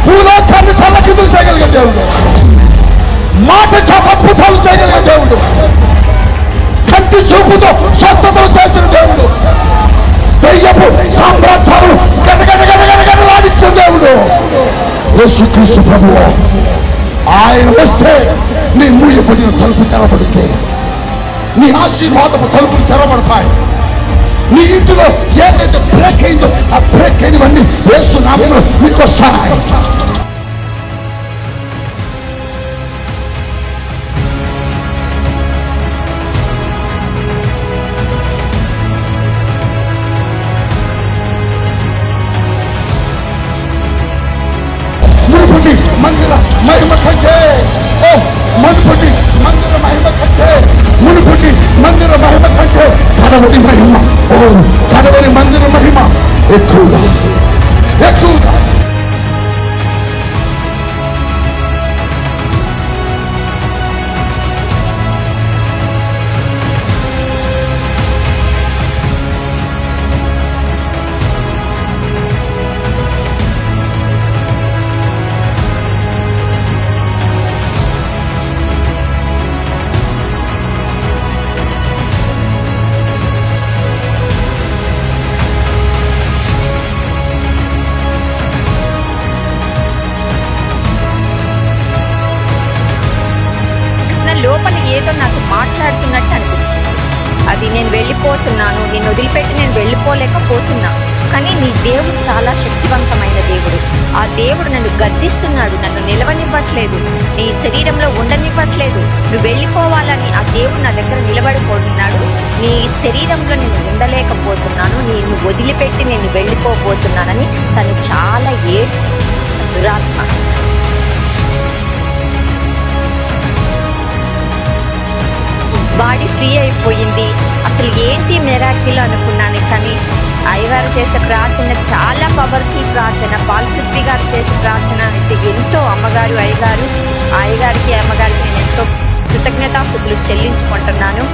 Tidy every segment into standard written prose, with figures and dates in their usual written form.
భూలోకాన్ని తల్లకిందులు చేయగలిగే దేవుడు, మాట చేత అద్భుతాలు చేయగలిగే దేవుడు, కంటి చూపుతో స్వస్థతలు చేసిన దేవుడు, దయ్యపు సామ్రాజ్యాలు గడగడగడగడగడలాడించిన దేవుడు యేసుక్రీస్తు ప్రభువు. ఆయన వస్తే నీ మూయబడిన తలుపు తెరబడితే నీ ఆశీర్వాదపు తలుపులు తెరబడతాయి. నీ ఇంటిలో ఏదైతే బ్రేక్ అయిందో ఆ బ్రేక్ అయినవన్నీ యేసు నామములో మీకు వస్తాయి. మునుపటి మందిర మహిమ కంటే, ఓ మునుపటి మందిర మహిమ కంటే, మునుపటి మందిర మహిమ కంటే కడవరి మహిమ, ఓ కడవరి మందిర మహిమ ఎక్కువగా ఎక్కువగా. లోపల ఏదో నాకు మాట్లాడుతున్నట్టు అనిపిస్తుంది. అది నేను వెళ్ళిపోతున్నాను, నేను వదిలిపెట్టి నేను వెళ్ళిపోలేకపోతున్నా. కానీ నీ దేవుడు చాలా శక్తివంతమైన దేవుడు. ఆ దేవుడు నన్ను గద్దిస్తున్నాడు, నన్ను నిలవనివ్వట్లేదు, నీ శరీరంలో ఉండనివ్వట్లేదు. నువ్వు వెళ్ళిపోవాలని ఆ దేవుడు నా దగ్గర నిలబడిపోతున్నాడు. నీ శరీరంలో నేను ఉండలేకపోతున్నాను, నేను వదిలిపెట్టి నేను వెళ్ళిపోబోతున్నానని తను చాలా ఏడ్చి దురాత్మ. బాడీ ఫ్రీ అయిపోయింది. అసలు ఏంటి మిరాకిల్ అనుకున్నాను. కానీ అయ్యగారు చేసే ప్రార్థన చాలా పవర్ఫుల్ ప్రార్థన. బాలపృథ్వీ గారు చేసే ప్రార్థన అయితే ఎంతో అయ్యగారికి అమ్మగారికి నేను ఎంతో కృతజ్ఞతాస్తుతులు చెల్లించుకుంటున్నాను.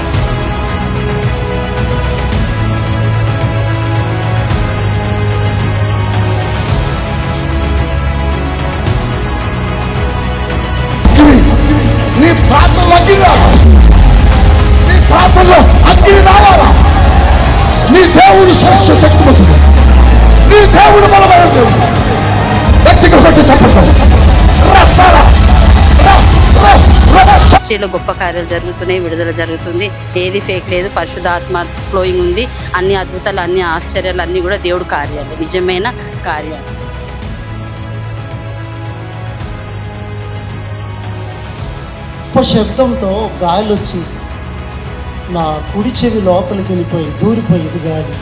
నీ ప్రార్థనలో అగ్ని రావాలా? నీ దేవుడు శక్తిమంతుడు, నీ దేవుడు బలమైన దేవుడు. గట్టిగా కొట్టి చెప్పండి. ఇండస్ట్రీలో గొప్ప కార్యాలు జరుగుతున్నాయి, విడుదల జరుగుతుంది. ఏది ఫేక్ లేదు, పరిశుద్ధాత్మ ఫ్లోయింగ్ ఉంది. అన్ని అద్భుతాలు, అన్ని ఆశ్చర్యాలు అన్నీ కూడా దేవుడు కార్యాలు, నిజమైన కార్యాలు. శబ్దంతో గాలి వచ్చి నా కుడి చెవి లోపలికి వెళ్ళిపోయి దూరిపోయింది గాలి.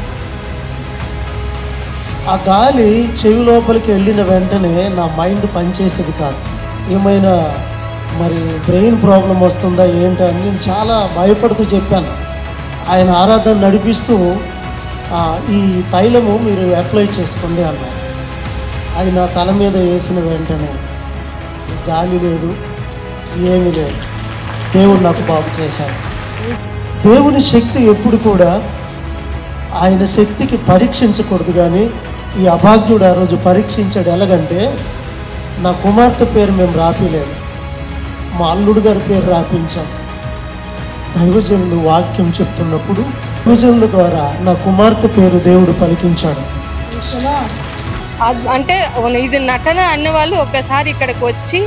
ఆ గాలి చెవి లోపలికి వెళ్ళిన వెంటనే నా మైండ్ పనిచేసేది కాదు. ఏమైనా మరి బ్రెయిన్ ప్రాబ్లం వస్తుందా ఏంటో అని నేను చాలా భయపడుతూ చెప్పాను. ఆయన ఆరాధన నడిపిస్తూ ఈ తైలము మీరు అప్లై చేసుకోండి అన్నారు. అది నా తల మీద వేసిన వెంటనే గాలి లేదు, ఏమీ లేదు. దేవుడు నాకు బాగు చేశాడు. దేవుని శక్తి ఎప్పుడు కూడా ఆయన శక్తికి పరీక్షించకూడదు. కానీ ఈ అభాగ్యుడు ఆ రోజు పరీక్షించాడు. ఎలాగంటే నా కుమార్తె పేరు మేము రాపిలేదు, మా అల్లుడు గారి పేరు రాపించాం. దైవజనులు వాక్యం చెప్తున్నప్పుడు దైవజనుల ద్వారా నా కుమార్తె పేరు దేవుడు పలికించాడు. అంటే ఇది నటన అన్నవాళ్ళు ఒక్కసారి ఇక్కడికి వచ్చి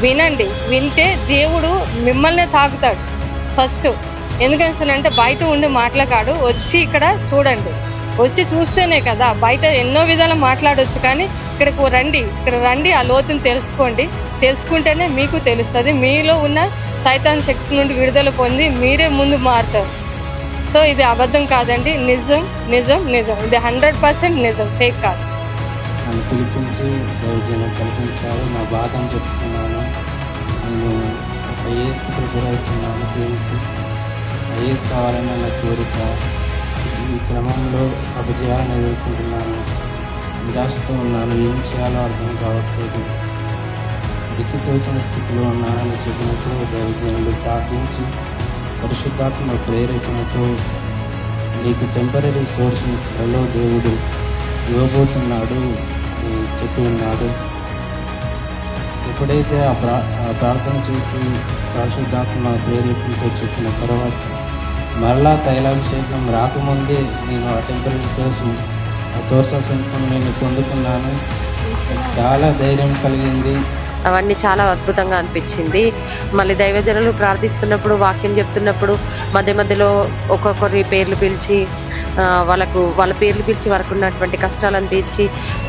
వినండి. వింటే దేవుడు మిమ్మల్ని తాకుతాడు ఫస్ట్. ఎందుకంటే బయట ఉండి మాట్లాడాడు, వచ్చి ఇక్కడ చూడండి. వచ్చి చూస్తేనే కదా, బయట ఎన్నో విధాలు మాట్లాడవచ్చు. కానీ ఇక్కడ రండి, ఆ లోతుని తెలుసుకోండి. తెలుసుకుంటేనే మీకు తెలుస్తుంది. మీలో ఉన్న సైతాన్ శక్తి నుండి విడుదల పొంది మీరే ముందు మారుతారు. సో ఇది అబద్ధం కాదండి, నిజం నిజం నిజం. ఇది 100% నిజం, ఫేక్ కాదు. నన్ను పిలిపించి దైవజనం కల్పించారు. నా బాధను చెప్తున్నాను. నేను ఒక ఐఏఎస్కి గురవుతున్నాను. చేసి ఐఏఎస్ కావాలని నా కోరిక. ఈ క్రమంలో అపజయాలను ఎదుర్కొంటున్నాను. నిరాశతో ఉన్నాను. ఏం చేయాలో అర్థం కావట్లేదు. దిక్కుతోచిన స్థితిలో ఉన్నానని చెప్పినప్పుడు దైవజనులు ప్రార్థించి పరిశుద్ధాత్మ ప్రేరేపణతో నీకు టెంపరీ సోర్స్ని త్వరలో దేవుడు ఇవ్వబోతున్నాడు చెప్పి ఉన్నాడు. ఎప్పుడైతే ఆ ప్రార్థన చేసి పరిశుద్ధాత్మ ప్రేరేపణతో చెప్పిన తర్వాత మరలా తైలాభిషేకం రాకముందే నేను ఆ టెంపరీ సోర్స్ ఆఫ్ ఇన్కమ్ నేను పొందుకున్నాను. చాలా ధైర్యం కలిగింది. అవన్నీ చాలా అద్భుతంగా అనిపించింది. మళ్ళీ దైవజనులు ప్రార్థిస్తున్నప్పుడు, వాక్యం చెప్తున్నప్పుడు మధ్య మధ్యలో ఒక్కొక్కరి పేర్లు పిలిచి వాళ్ళ పేర్లు పిలిచి వరకు ఉన్నటువంటి కష్టాలను తీర్చి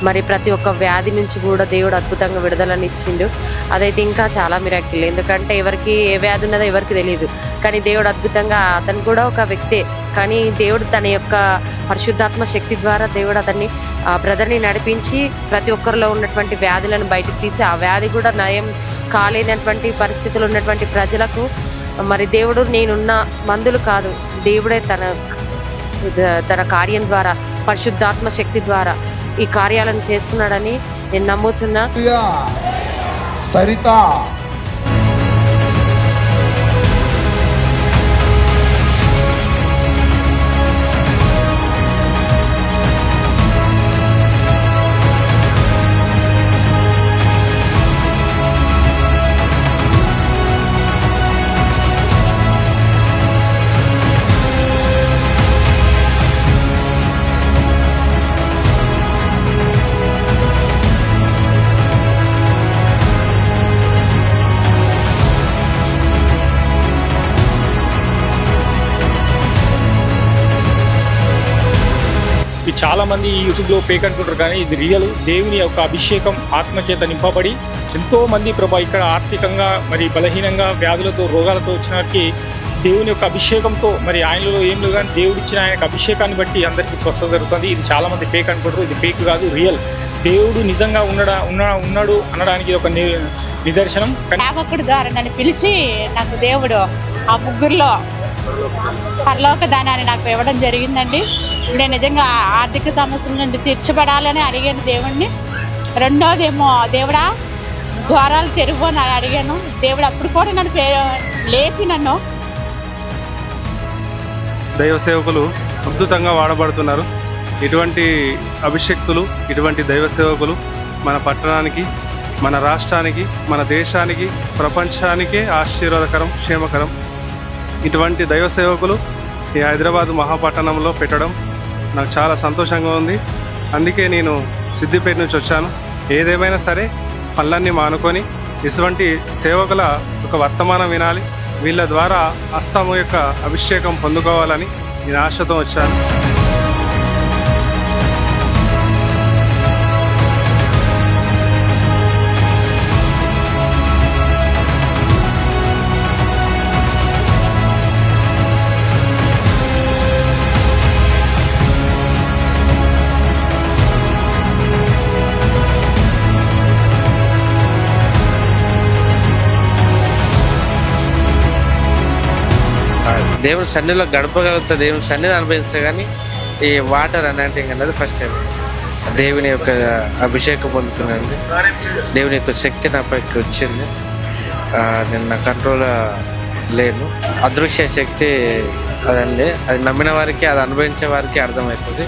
మరి ప్రతి ఒక్క వ్యాధి నుంచి కూడా దేవుడు అద్భుతంగా విడుదలని ఇచ్చిండు. అదైతే ఇంకా చాలా మిరాకిల్. ఎందుకంటే ఎవరికి ఏ వ్యాధి ఉన్నదో ఎవరికి తెలియదు, కానీ దేవుడు అద్భుతంగా, అతను కూడా ఒక వ్యక్తే, కానీ దేవుడు తన యొక్క పరిశుద్ధాత్మ శక్తి ద్వారా దేవుడు అతన్ని బ్రదర్ని నడిపించి ప్రతి ఒక్కరిలో ఉన్నటువంటి వ్యాధులను బయటకు తీసి ఆ వ్యాధి కూడా నయం కాలేనటువంటి పరిస్థితులు ఉన్నటువంటి ప్రజలకు మరి దేవుడు నేనున్న మందులు కాదు, దేవుడే తన కార్యం ద్వారా పరిశుద్ధాత్మ శక్తి ద్వారా ఈ కార్యాలను చేస్తున్నాడని నేను నమ్ముతున్నా. సరిత చాలా మంది ఈ యూట్యూబ్లో ఫేక్ అనుకుంటారు, కానీ ఇది రియల్. దేవుని యొక్క అభిషేకం ఆత్మచేత నింపబడి ఎంతో మంది ప్రభా ఇక్కడ ఆర్థికంగా మరి బలహీనంగా వ్యాధులతో రోగాలతో వచ్చిన వారికి దేవుని యొక్క అభిషేకంతో మరి ఆయనలో ఏం లేదు, కానీ దేవుడు ఇచ్చిన ఆయనకు అభిషేకాన్ని బట్టి అందరికీ స్వస్థత జరుగుతుంది. ఇది చాలా మంది ఫేక్ అనుకుంటారు, ఇది ఫేక్ కాదు, రియల్. దేవుడు నిజంగా ఉన్నాడు అనడానికి ఒక నిదర్శనం. సేవకుడి ద్వారా నన్ను పిలిచి నాకు దేవుడు ఆ ముగ్గురులో పరలోక దానాన్ని నాకు ఇవ్వడం జరిగిందండి. నేను నిజంగా ఆర్థిక సమస్యల నుండి తీర్చబడాలని అడిగాను దేవుణ్ణి. రెండోదేమో దేవుడా ద్వారాలు తెరువు అని అడిగాను. దేవుడు అప్పుడు కూడా నన్ను లేపి నన్ను. దైవ సేవకులు అద్భుతంగా వాడబడుతున్నారు. ఇటువంటి అభిషక్తులు, ఇటువంటి దైవ సేవకులు మన పట్టణానికి, మన రాష్ట్రానికి, మన దేశానికి, ప్రపంచానికే ఆశీర్వాదకరం, క్షేమకరం. ఇటువంటి దైవ సేవకులు ఈ హైదరాబాద్ మహాపట్టణంలో పెట్టడం నాకు చాలా సంతోషంగా ఉంది. అందుకే నేను సిద్దిపేట నుంచి వచ్చాను. ఏదేమైనా సరే పనులన్నీ మానుకొని ఇటువంటి సేవకుల ఒక వర్తమానం వినాలి, వీళ్ళ ద్వారా హస్తము యొక్క అభిషేకం పొందుకోవాలని నేను ఆశతో వచ్చాను. దేవుని సన్నిధిలో గడపగలుగుతా, దేవుని సన్నిధి అనుభవిస్తా, కానీ ఈ వాటర్ అనాంటింగ్ అన్నది ఫస్ట్ టైం దేవుని యొక్క అభిషేకం పొందుకున్నాను. దేవుని యొక్క శక్తి నా పైకి వచ్చింది. నేను నా కంట్రోల్ లేను. అదృశ్య శక్తి అదండి, అది నమ్మిన వారికి, అది అనుభవించే వారికి అర్థమవుతుంది.